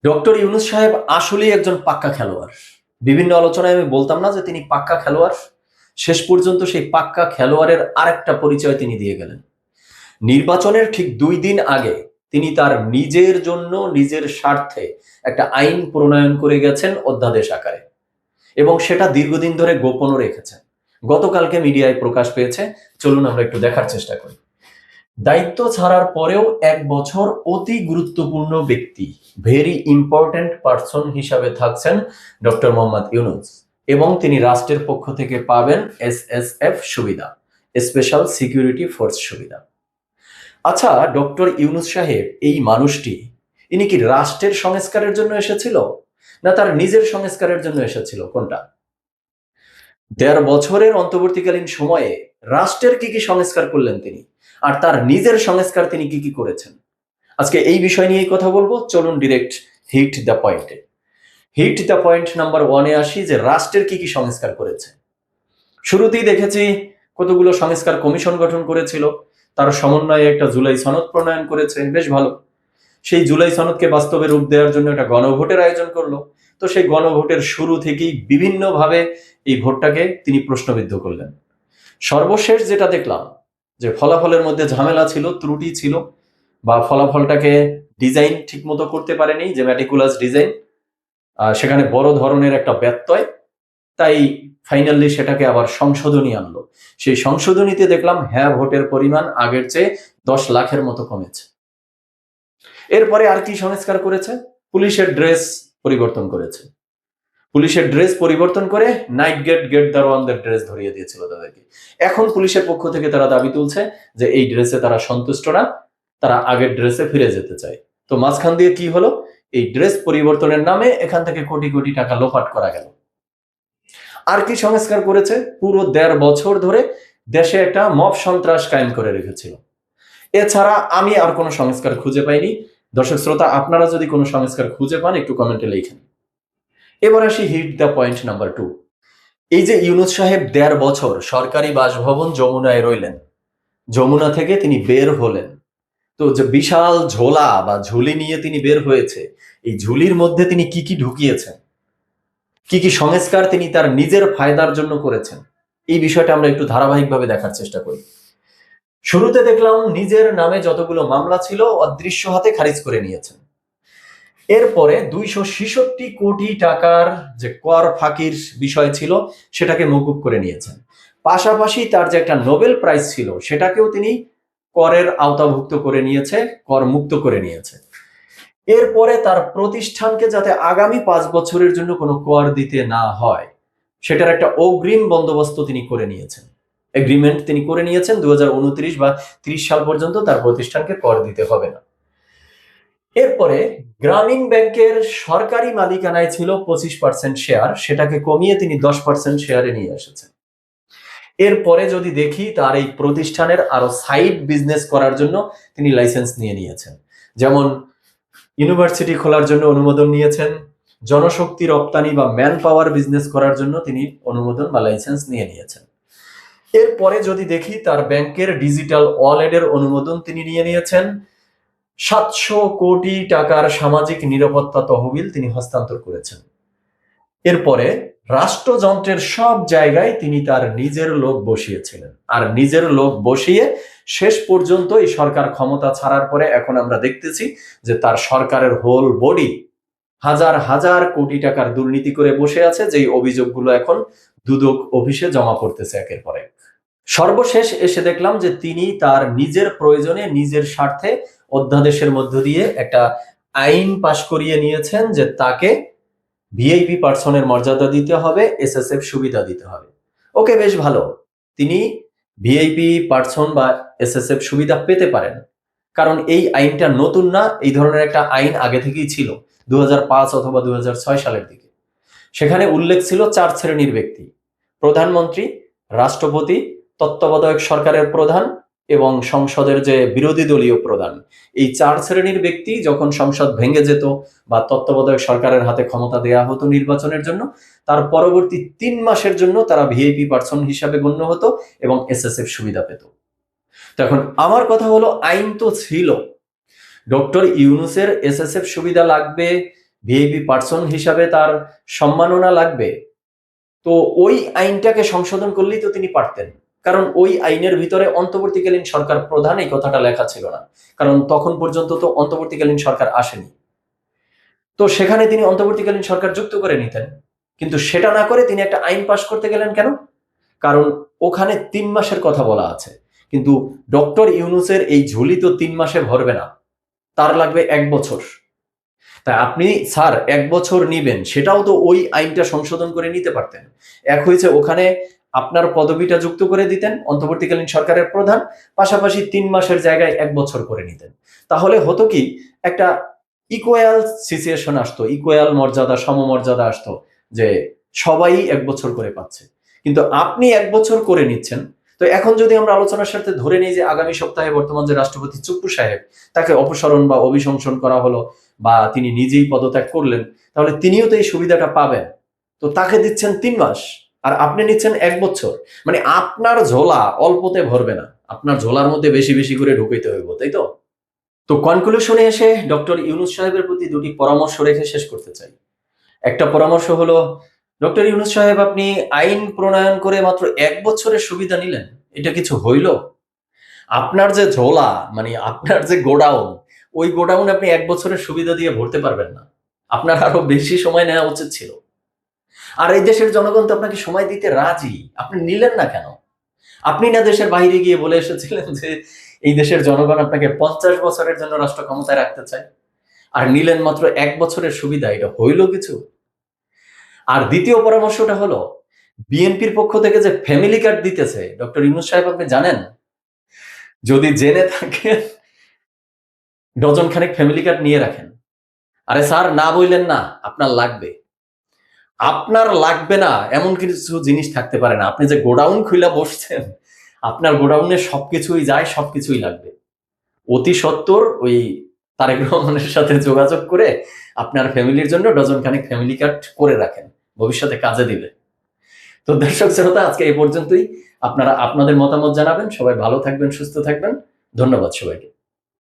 Doctor Yunus সাহেব আসলেই একজন পাক্কা খেলোয়াড়। বিভিন্ন আলোচনায় আমি বলতাম না যে তিনি পাক্কা খেলোয়াড়। শেষ পর্যন্ত সেই পাক্কা খেলোয়াড়ের আরেকটা পরিচয় তিনি দিয়ে গেলেন। নির্বাচনের ঠিক 2 দিন আগে তিনি তার নিজের জন্য নিজের স্বার্থে একটা আইন প্রণয়ন করে গেছেন অধ্যাদেশ আকারে, এবং সেটা দীর্ঘদিন ধরে গোপনও রেখেছেন। গতকালকে মিডিয়ায় প্রকাশ পেয়েছে। চলুন আমরা একটু দেখার চেষ্টা করি। দায়িত্ব ছাড়ার পরেও 1 বছর অতি গুরুত্বপূর্ণ ব্যক্তি, ভেরি ইম্পর্ট্যান্ট পারসন হিসাবে থাকছেন ডক্টর মোহাম্মদ ইউনূস, এবং তিনি রাষ্ট্রের পক্ষ থেকে পাবেন এসএসএফ সুবিধা, স্পেশাল সিকিউরিটি ফোর্স সুবিধা। আচ্ছা, ডক্টর ইউনূস সাহেব এই মানুষটি, ইনি কি রাষ্ট্রের সংস্কারের জন্য এসেছিল, না তার নিজের সংস্কারের জন্য এসেছিল? কোনটা? 1.5 বছরের অন্তর্বর্তীকালীন সময়ে রাষ্ট্রের কি কি সংস্কার করলেন তিনি, আর তার নিজের সংস্কার তিনি কি কি করেছেন? আজকে এই বিষয় নিয়েই কথা বলবো। চলুন ডিরেক্ট হিট দ্য পয়েন্টে। হিট দ্য পয়েন্ট নাম্বার 1-এ আসি যে রাষ্ট্রের কি কি সংস্কার করেছে। শুরুতেই দেখেছি কতগুলো সংস্কার কমিশন গঠন করেছিল, তার সমন্বয়ে একটা জুলাই সনদ প্রণয়ন করেছে, বেশ ভালো। সেই জুলাই সনদকে বাস্তবে রূপ দেওয়ার জন্য একটা গণভোটের আয়োজন করলো। তো সেই গণভোটের শুরু থেকেই বিভিন্নভাবে এই ভোটটাকে তিনি প্রশ্নবিদ্ধ করলেন। সর্বশেষ যেটা দেখলাম যে ফলাফলের মধ্যে ঝামেলা ছিল, ত্রুটি ছিল, বা ফলাফলটাকে ডিজাইন ঠিক মতো করতে পারেনি, যে ম্যাটিকুলাস ডিজাইন, সেখানে বড় ধরনের একটা ব্যত্যয়। তাই ফাইনালি সেটাকে আবার সংশোধনী আনলো। সেই সংশোধনীতে দেখলাম হ্যাঁ ভোটের পরিমাণ আগের চেয়ে 10 লাখের মতো কমেছে। এরপরে আর কি সংস্কার করেছে? পুলিশের ড্রেস পরিবর্তন করেছে। পুলিশের ড্রেস পরিবর্তন করে নাইট গেট দারোয়ানদের ড্রেস ধরিয়ে দিয়েছিল তাদেরকে। এখন পুলিশের পক্ষ থেকে তারা দাবি তুলছে যে এই ড্রেসে তারা সন্তুষ্ট না, তারা আগের ড্রেসে ফিরে যেতে চায়। তো মাঝখান দিয়ে কি হলো? এই ড্রেস পরিবর্তনের নামে এখান থেকে কোটি কোটি টাকা লোপাট করা গেল। আর কি সংস্কার করেছে? পুরো 1.5 বছর ধরে দেশে একটা মব সন্ত্রাস কায়েম করে রেখেছিল। এছাড়া আমি আর কোনো সংস্কার খুঁজে পাইনি। দর্শক শ্রোতা, আপনারা যদি কোনো সংস্কার খুঁজে পান একটু কমেন্টে লিখেন। এবার আসি হিট দ্য পয়েন্ট নাম্বার 2। এই যে ইউনূস সাহেব 1.5 বছর সরকারি বাসভবন যমুনায় রইলেন, যমুনা থেকে তিনি বের হলেন, তো যে বিশাল ঝোলা বা ঝুলি নিয়ে তিনি বের হয়েছে, এই ঝুলির মধ্যে তিনি কি কি ঢুকিয়েছেন, কি কি সংস্কার তিনি তার নিজের ফায়দার জন্য করেছেন, এই বিষয়টা আমরা একটু ধারাবাহিকভাবে দেখার চেষ্টা করি। শুরুতে দেখলাম নিজের নামে যতগুলো মামলা ছিল অদৃশ্য হাতে খারিজ করে নিয়েছেন। এরপরে 266 কোটি টাকার যে কর ফাঁকির বিষয় ছিল সেটাকে মওকুফ করে নিয়েছেন। পাশাপাশি তার যে একটা নোবেল প্রাইজ ছিল সেটাকেও তিনি করের আওতাভুক্ত করে নিয়েছে, কর মুক্ত করে নিয়েছে। এরপরে তার প্রতিষ্ঠানকে যাতে আগামী 5 বছরের জন্য কোনো কর দিতে না হয় সেটার একটা অগ্রিম বন্দোবস্ত তিনি করে নিয়েছেন। এগ্রিমেন্ট তিনি করে নিয়েছেন 2029 বা 30 সাল পর্যন্ত তার প্রতিষ্ঠানকে কর দিতে হবে না। এরপরে গ্রামীণ ব্যাংকের সরকারি মালিকানায় ছিল 25% শেয়ার, সেটাকে কমিয়ে তিনি 10% শেয়ারে নিয়ে এসেছেন। এরপরে যদি দেখি তার এই প্রতিষ্ঠানের আরো সাইড বিজনেস করার জন্য তিনি লাইসেন্স নিয়ে নিয়েছেন। যেমন ইউনিভার্সিটি খোলার জন্য অনুমোদন নিয়েছেন, জনশক্তি রপ্তানি বা ম্যান পাওয়ার বিজনেস করার জন্য তিনি অনুমোদন বা লাইসেন্স নিয়ে নিয়েছেন। এরপরে যদি দেখি তার ব্যাংকের ডিজিটাল ওয়ালেটের অনুমোদন তিনি নিয়ে নিয়েছেন। 700 কোটি টাকার সামাজিক নিরাপত্তা তহবিল তিনি হস্তান্তর করেছেন। এরপরে রাষ্ট্রযন্ত্রের সব জায়গায় তিনি তার নিজের লোক বসিয়েছিলেন, আর নিজের লোক বসিয়ে শেষ পর্যন্ত এই সরকার ক্ষমতা ছাড়ার পরে এখন আমরা দেখতেছি যে তার সরকারের হোল বডি হাজার হাজার কোটি টাকার দুর্নীতি করে বসে আছে, যেই অভিযোগগুলো এখন দুদক অফিসে জমা পড়তেছে একের পর এক। সর্বশেষ এসে দেখলাম যে তিনি তার নিজের প্রয়োজনে নিজের স্বার্থে অধ্যাদেশের মধ্য দিয়ে একটা আইন পাশ করিয়ে নিয়েছেন যে তাকে ভিআইপি পার্সনের মর্যাদা দিতে হবে, এসএসএফ সুবিধা দিতে হবে। ওকে, বেশ ভালো, তিনি ভিআইপি পার্সন বা এসএসএফ সুবিধা পেতে পারেন, কারণ এই আইনটা নতুন না। এই ধরনের একটা আইন আগে থেকেই ছিল 2005 অথবা 2006 সালের দিকে। সেখানে উল্লেখ ছিল 4 শ্রেণীর ব্যক্তি: প্রধানমন্ত্রী, রাষ্ট্রপতি, তত্ত্বাবধায়ক সরকারের প্রধান এবং সংসদের যে বিরোধী দলীয় প্রধান। এই 4 শ্রেণীর ব্যক্তি যখন সংসদ ভেঙে যেত বা তত্ত্বাবধায়ক সরকারের হাতে ক্ষমতা দেয়া হতো নির্বাচনের জন্য, তার পরবর্তী 3 মাসের জন্য তারা ভিআইপি পার্সন হিসাবে গণ্য হতো এবং এসএসএফ সুবিধা পেত। তো এখন আমার কথা হলো, আইন তো ছিল, ডক্টর ইউনূসের এসএসএফ সুবিধা লাগবে, ভিআইপি পার্সন হিসাবে তার সম্মাননা লাগবে, তো ওই আইনটাকে সংশোধন করলেই তো তিনি পারতেন। কারণ ওই আইনের ভিতরে অন্তর্বর্তীকালীন সরকার প্রধান এই কথাটা লেখা ছিল না, কারণ তখন পর্যন্ত তো অন্তর্বর্তীকালীন সরকার আসেনি। তো সেখানে তিনি অন্তর্বর্তীকালীন সরকার যুক্ত করে নিতেন, কিন্তু সেটা না করে তিনি একটা আইন পাশ করতে গেলেন কেন? কারণ ওখানে 3 মাসের কথা বলা আছে, কিন্তু ডক্টর ইউনূসের এই ঝুলি তো 3 মাসে ভরবে না, তার লাগবে 1 বছর। তাই আপনি স্যার 1 বছর নিবেন, সেটাও তো ওই আইনটা সংশোধন করে নিতে পারতেন। এক হয়েছে ওখানে আপনার পদবিটা যুক্ত করে দিতেন অন্তর্বর্তীকালীন সরকারের প্রধান, পাশাপাশি 3 মাসের জায়গায় 1 বছর করে নিতেন। তাহলে হতো কি, একটা ইকুয়াল সিচুয়েশন আসতো, ইকুয়াল মর্যাদা, সমমর্যাদা আসতো, যে সবাই 1 বছর করে পাচ্ছে। কিন্তু আপনি 1 বছর করে নিচ্ছেন। তো এখন যদি আমরা আলোচনার সাথে ধরে নিই যে আগামী সপ্তাহে বর্তমান যে রাষ্ট্রপতি চুপ্পু সাহেব, তাকে অপসারণ বা অভিশংসন করা হলো, বা তিনি নিজেই পদত্যাগ করলেন, তাহলে তিনিও তো এই সুবিধাটা পাবেন। তো তাকে দিচ্ছেন 3 মাস, আর আপনি নিচ্ছেন 1 বছর। মানে আপনার ঝোলা অল্পতে ভরবে না, আপনার ঝোলার মধ্যে বেশি বেশি করে ঢুকাইতে হইব, তাই তো? তো কনক্লুশনে এসে ডক্টর ইউনূস সাহেবের প্রতি 2টি পরামর্শ রেখে শেষ করতে চাই। একটা পরামর্শ হলো, ডক্টর ইউনূস সাহেব, আপনি আইন প্রণয়ন করে মাত্র 1 বছরের সুবিধা নিলেন, এটা কিছু হইল? আপনার যে ঝোলা, মানে আপনার যে গোডাউন, ওই গোডাউন আপনি 1 বছরের সুবিধা দিয়ে ভরতে পারবেন না। আপনার আরো বেশি সময় নেওয়া উচিত ছিল। আর এই দেশের জনগণ তো আপনাকে সময় দিতে রাজি, আপনি নিলেন না কেন? আপনি না দেশের বাইরে গিয়ে বলে এসেছিলেন যে এই দেশের জনগণ আপনাকে 50 বছরের জন্য রাষ্ট্র ক্ষমতায় রাখতে চায়, আর নিলেন মাত্র 1 বছরের সুবিধা, এটা হইল কিছু? আর দ্বিতীয় পরামর্শটা হলো, বিএনপির পক্ষ থেকে যে ফ্যামিলি কার্ড দিতেছে ডক্টর ইউনূস সাহেব, আপনি জানেন? যদি জেনে থাকেন, ডজন খানেক ফ্যামিলি কার্ড নিয়ে রাখেন। আরে স্যার, না বললেন না, আপনার লাগবে। আপনার লাগবে না এমন কিছু জিনিস থাকতে পারে না। আপনি যে গোডাউন খুইলা বসছেন, আপনার গোডাউনে সবকিছুই যায়, সবকিছুই লাগবে। অতি সত্বর ওই তারেক রহমানের সাথে যোগাযোগ করে আপনার ফ্যামিলির জন্য ডজন খানেক ফ্যামিলি কার্ড করে রাখেন, ভবিষ্যতে কাজে দিবে। তো দর্শক শ্রোতা, আজকে এই পর্যন্তই। আপনারা আপনাদের মতামত জানাবেন। সবাই ভালো থাকবেন, সুস্থ থাকবেন। ধন্যবাদ সবাইকে।